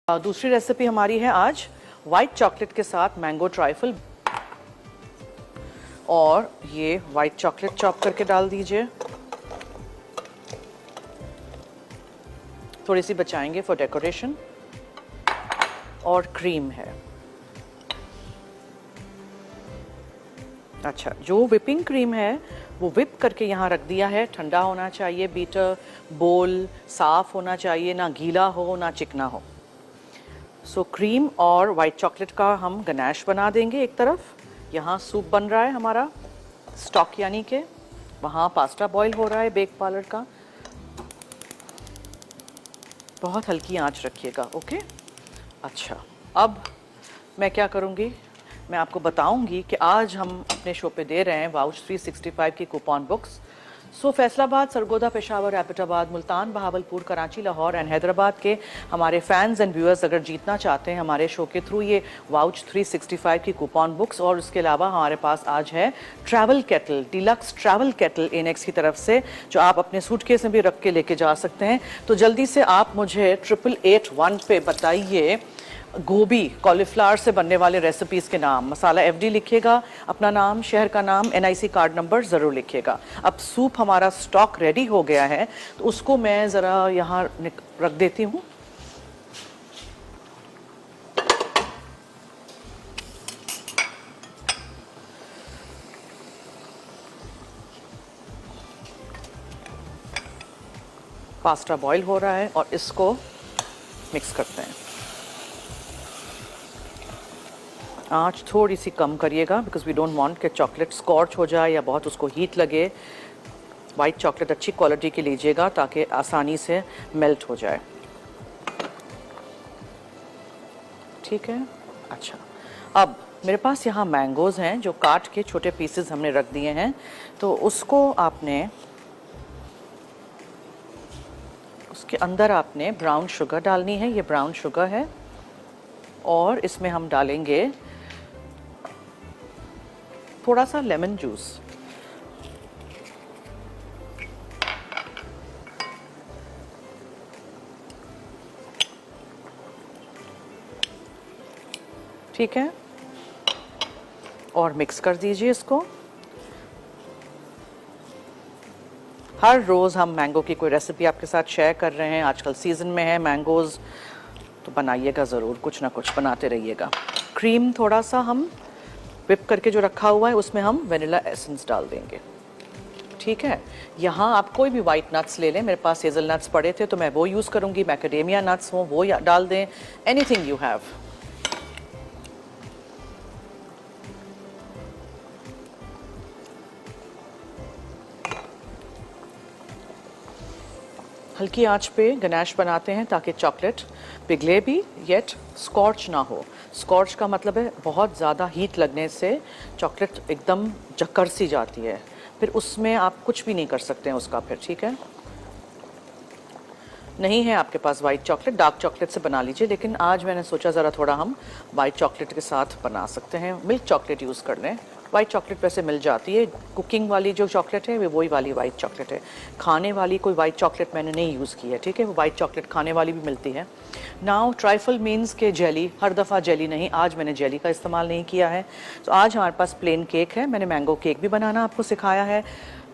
दूसरी रेसिपी हमारी है आज वाइट चॉकलेट के साथ मैंगो ट्राइफल। और ये वाइट चॉकलेट चॉप करके डाल दीजिए, थोड़ी सी बचाएंगे फॉर डेकोरेशन। और क्रीम है। अच्छा, जो विपिंग क्रीम है वो विप करके यहाँ रख दिया है। ठंडा होना चाहिए बीटर, बोल साफ होना चाहिए, ना गीला हो ना चिकना हो। सो क्रीम और वाइट चॉकलेट का हम गनाश बना देंगे। एक तरफ यहाँ सूप बन रहा है हमारा स्टॉक, यानी कि वहाँ पास्ता बॉईल हो रहा है बेक पार्लर का। बहुत हल्की आंच रखिएगा, ओके। अच्छा, अब मैं क्या करूँगी, मैं आपको बताऊंगी कि आज हम अपने शो पे दे रहे हैं वाउच 365 की coupon books. So Faisalabad, Sargodha, Peshawar, Abbottabad, Multan, Bahawalpur, Karachi, Lahore and Hyderabad के हमारे फैंस एंड व्यूअर्स अगर जीतना चाहते हैं हमारे शो के थ्रू ये वाउच 365 की कूपन बुक्स, और उसके अलावा हमारे पास आज है travel kettle, deluxe travel kettle इनेक्स की तरफ से, जो आप अपने सूटकेस में भी रख के लेके जा सकते हैं। तो जल्दी से आप मुझे 8881 पे बताइए गोभी कॉलीफ्लावर से बनने वाले रेसिपीज़ के नाम। मसाला FD लिखिएगा, अपना नाम, शहर का नाम, NIC कार्ड नंबर ज़रूर लिखिएगा। अब सूप हमारा स्टॉक रेडी हो गया है, तो उसको मैं ज़रा यहाँ रख देती हूँ। पास्ता बॉईल हो रहा है और इसको मिक्स करते हैं। आँच थोड़ी सी कम करिएगा बिकॉज वी डोंट वांट कि चॉकलेट स्कॉर्च हो जाए या बहुत उसको हीट लगे। वाइट चॉकलेट अच्छी क्वालिटी की लीजिएगा ताकि आसानी से मेल्ट हो जाए, ठीक है। अच्छा, अब मेरे पास यहाँ मैंगोज़ हैं जो काट के छोटे पीसेस हमने रख दिए हैं, तो उसको आपने, उसके अंदर आपने ब्राउन शुगर डालनी है। ये ब्राउन शुगर है और इसमें हम डालेंगे थोड़ा सा लेमन जूस। ठीक है, और मिक्स कर दीजिए इसको। हर रोज़ हम मैंगो की कोई रेसिपी आपके साथ शेयर कर रहे हैं। आजकल सीज़न में है मैंगोज़, तो बनाइएगा ज़रूर, कुछ ना कुछ बनाते रहिएगा। क्रीम थोड़ा सा हम विप करके जो रखा हुआ है उसमें हम वेनिला एसेंस डाल देंगे, ठीक है। यहाँ आप कोई भी वाइट नट्स ले लें, मेरे पास हेज़ल नट्स पड़े थे तो मैं वो यूज़ करूँगी। मैकेडेमिया नट्स हो वो डाल दें, एनीथिंग यू हैव। हल्की आंच पे गनाश बनाते हैं ताकि चॉकलेट पिघले भी येट स्कॉर्च ना हो। स्कॉर्च का मतलब है बहुत ज़्यादा हीट लगने से चॉकलेट एकदम जकड़ सी जाती है, फिर उसमें आप कुछ भी नहीं कर सकते हैं उसका फिर, ठीक है। नहीं है आपके पास वाइट चॉकलेट, डार्क चॉकलेट से बना लीजिए, लेकिन आज मैंने सोचा ज़रा थोड़ा हम वाइट चॉकलेट के साथ बना सकते हैं। मिल्क चॉकलेट यूज़ कर लें, वाइट चॉकलेट वैसे मिल जाती है। कुकिंग वाली जो चॉकलेट है वो वही वाली वाइट चॉकलेट है। खाने वाली कोई वाइट चॉकलेट मैंने नहीं यूज़ की है, ठीक है। वो वाइट चॉकलेट खाने वाली भी मिलती है। नाउ ट्राइफल मीन्स के जेली, हर दफ़ा जेली नहीं, आज मैंने जेली का इस्तेमाल नहीं किया है। तो आज हमारे पास प्लेन केक है। मैंने मैंगो केक भी बनाना आपको सिखाया है,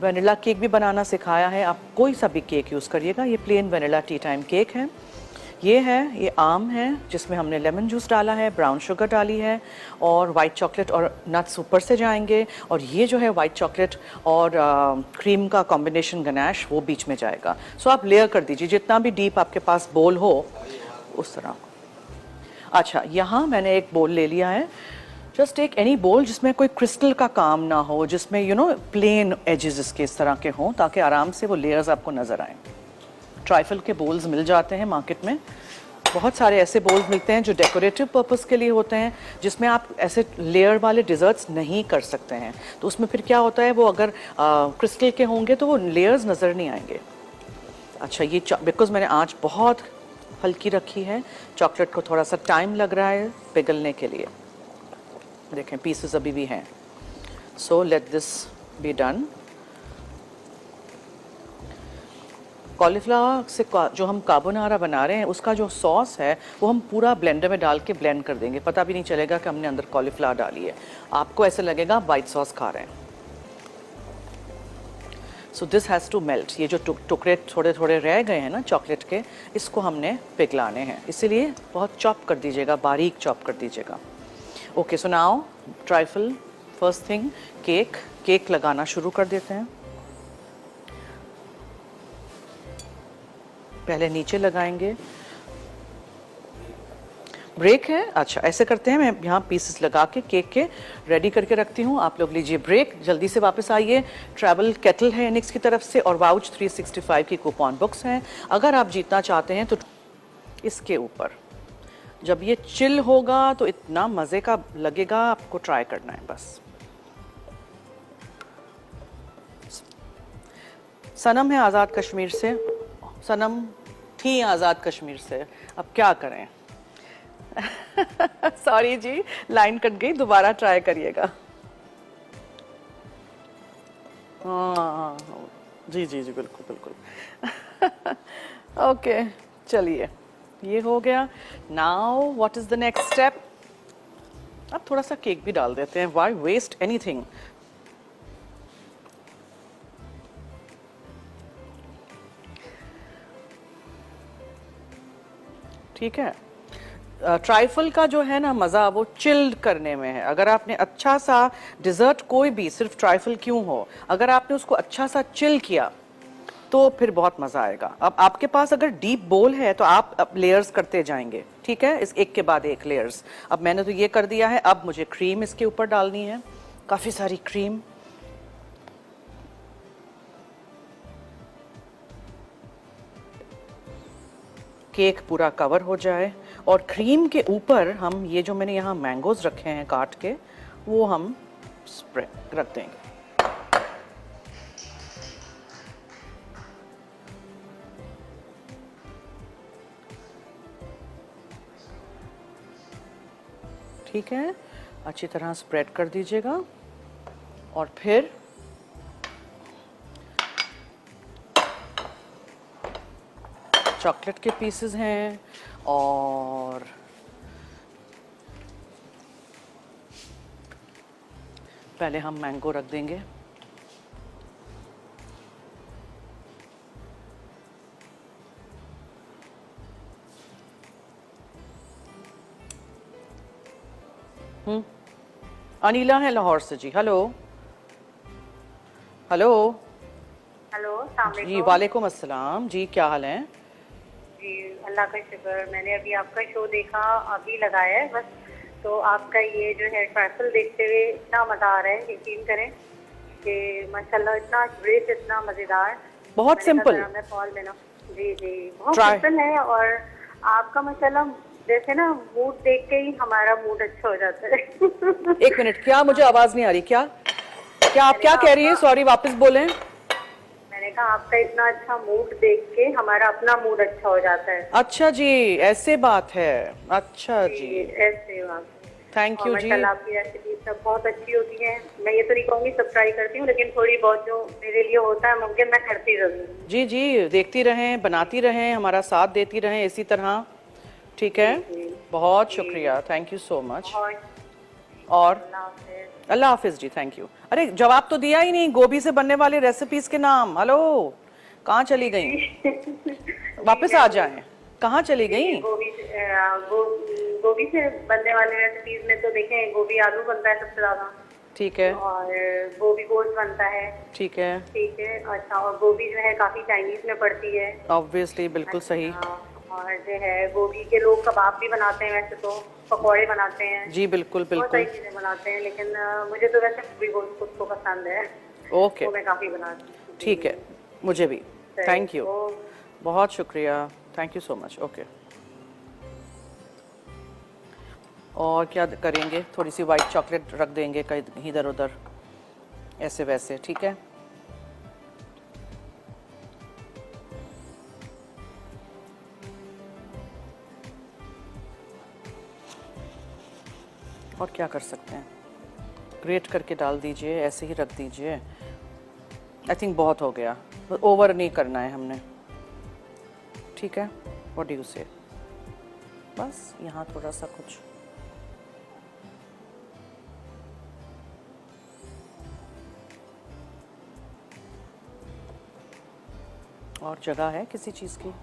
वनीला केक भी बनाना सिखाया है। आप कोई सा भी केक यूज़ करिएगा। ये plane vanilla T time cake है। ये है, ये आम है जिसमें हमने लेमन जूस डाला है, ब्राउन शुगर डाली है और वाइट चॉकलेट और नट्स ऊपर से जाएंगे। और ये जो है वाइट चॉकलेट और क्रीम का कॉम्बिनेशन गनाश वो बीच में जाएगा। सो आप लेयर कर दीजिए जितना भी डीप आपके पास बोल हो उस तरह। अच्छा, यहाँ मैंने एक बोल ले लिया है, जस्ट एक एनी बोल जिसमें कोई क्रिस्टल का काम ना हो, जिसमें यू नो प्लेन एजेस इसके इस तरह के हों ताकि आराम से वो लेयर्स आपको नज़र आएँ। ट्राइफल के बोल्स मिल जाते हैं मार्केट में, बहुत सारे ऐसे बोल्स मिलते हैं जो डेकोरेटिव पर्पस के लिए होते हैं, जिसमें आप ऐसे लेयर वाले डिज़र्ट्स नहीं कर सकते हैं। तो उसमें फिर क्या होता है, वो अगर क्रिस्टल के होंगे तो वो लेयर्स नज़र नहीं आएंगे। अच्छा, ये बिकॉज मैंने आँच बहुत हल्की रखी है, चॉकलेट को थोड़ा सा टाइम लग रहा है पिघलने के लिए। देखें पीसेस अभी भी हैं। So let this be done. Cauliflower से जो हम कार्बोनारा बना रहे हैं उसका जो सॉस है वो हम पूरा ब्लेंडर में डाल के ब्लेंड कर देंगे, पता भी नहीं चलेगा कि हमने अंदर कॉलीफ्लावर डाली है, आपको ऐसे लगेगा वाइट सॉस खा रहे हैं। So this has to melt. ये जो टुकड़े थोड़े थोड़े रह गए हैं ना चॉकलेट के, इसको हमने पिघलाने हैं, इसीलिए बहुत चॉप कर दीजिएगा, बारीक चॉप कर दीजिएगा। Okay, so now trifle, first thing cake लगाना शुरू कर देते हैं। पहले नीचे लगाएंगे, ब्रेक है, अच्छा ऐसे करते हैं, मैं यहाँ पीसेस लगा के केक के रेडी करके रखती हूँ, आप लोग लीजिए ब्रेक, जल्दी से वापस आइए। ट्रैवल केटल है एनिक्स की तरफ से और वाउच 365 की कूपन बुक्स हैं। अगर आप जीतना चाहते हैं तो इसके ऊपर जब ये चिल होगा तो इतना मज़े का लगेगा, आपको ट्राई करना है बस। सनम है आज़ाद कश्मीर से, सनम थी आज़ाद कश्मीर से, अब क्या करें। सॉरी जी, लाइन कट गई, दोबारा ट्राई करिएगा। हाँ जी जी जी, बिल्कुल बिल्कुल। ओके चलिए, ये हो गया। Now what is the next step? अब थोड़ा सा केक भी डाल देते हैं, व्हाई वेस्ट एनीथिंग। ठीक है, ट्राइफल का जो है ना मज़ा वो चिल्ड करने में है। अगर आपने अच्छा सा डिज़र्ट, कोई भी, सिर्फ ट्राइफल क्यों हो, अगर आपने उसको अच्छा सा चिल किया तो फिर बहुत मज़ा आएगा। अब आपके पास अगर डीप बोल है तो आप लेयर्स करते जाएंगे, ठीक है, इस एक के बाद एक लेयर्स। अब मैंने तो ये कर दिया है, अब मुझे क्रीम इसके ऊपर डालनी है, काफ़ी सारी क्रीम। केक पूरा कवर हो जाए और क्रीम के ऊपर हम ये जो मैंने यहाँ मैंगोज रखे हैं काट के, वो हम स्प्रेड रख देंगे। ठीक है, अच्छी तरह स्प्रेड कर दीजिएगा और फिर चॉकलेट के पीसेस हैं और पहले हम मैंगो रख देंगे। अनीला है लाहौर से जी। हेलो हेलो हेलो, जी, वालेकुम अस्सलाम जी, क्या हाल है? जी अल्लाह का शुक्र। मैंने अभी आपका शो देखा, अभी लगाया है बस। तो आपका ये जो है ट्राइफल देखते हुए इतना मज़ा आ रहा है, यकीन करें कि माशाल्लाह इतना ग्रेट, इतना मज़ेदार। बहुत सिंपल। मैं कॉल में ना, जी जी, बहुत सिंपल है। और आपका माशाल्लाह जैसे ना मूड देख के ही हमारा मूड अच्छा हो जाता है। एक मिनट, क्या मुझे आवाज नहीं आ रही? क्या क्या आप क्या कह रही है? सॉरी, वापस बोलें। मैंने कहा आपका इतना अच्छा मूड देख के हमारा अपना मूड अच्छा हो जाता है। अच्छा जी, ऐसे बात है। अच्छा जी, ऐसे बात। थैंक यू जी। आपकी रेसिपी सब बहुत अच्छी होती है। मैं ये तो नहीं कहूँगी सब ट्राई करती हूँ, लेकिन थोड़ी बहुत जो मेरे लिए होता है मुमकिन, मैं करती रहूँ। जी जी, देखती रहें, बनाती रहें, हमारा साथ देती रहें इसी तरह, ठीक है? बहुत शुक्रिया, थैंक यू सो मच। और अल्लाह हाफिज जी, थैंक यू। अरे जवाब तो दिया ही नहीं, गोभी से बनने वाले रेसिपीज के नाम। हेलो, कहाँ चली गई? वापस आ जाएं, कहाँ चली गई? गोभी से बनने वाले रेसिपीज में तो देखें, गोभी आलू बनता है सबसे ज्यादा, ठीक है, और गोभी गोश्त बनता है, ठीक है, ठीक है। अच्छा, और गोभी जो है काफी चाइनीज में पड़ती है, ऑब्वियसली, बिल्कुल सही। और जो है गोभी के लोग कबाब भी बनाते हैं, वैसे तो पकौड़े बनाते हैं, जी बिल्कुल बहुत सारी बिल्कुल, चीजें बनाते हैं, लेकिन मुझे तो वैसे गोभी गोश्त खुद को पसंद है, ओके, तो मैं काफी बनाती हूँ। ठीक है, मुझे भी, थैंक यू, बहुत शुक्रिया, thank you so much. Okay, और क्या करेंगे? थोड़ी सी वाइट चॉकलेट रख देंगे कहीं इधर उधर, ऐसे वैसे, ठीक है। और क्या कर सकते हैं, ग्रेट करके डाल दीजिए, ऐसे ही रख दीजिए। आई थिंक बहुत हो गया, ओवर नहीं करना है हमने। ठीक है, व्हाट डू यू से? बस यहाँ थोड़ा सा कुछ और जगह है किसी चीज़ की?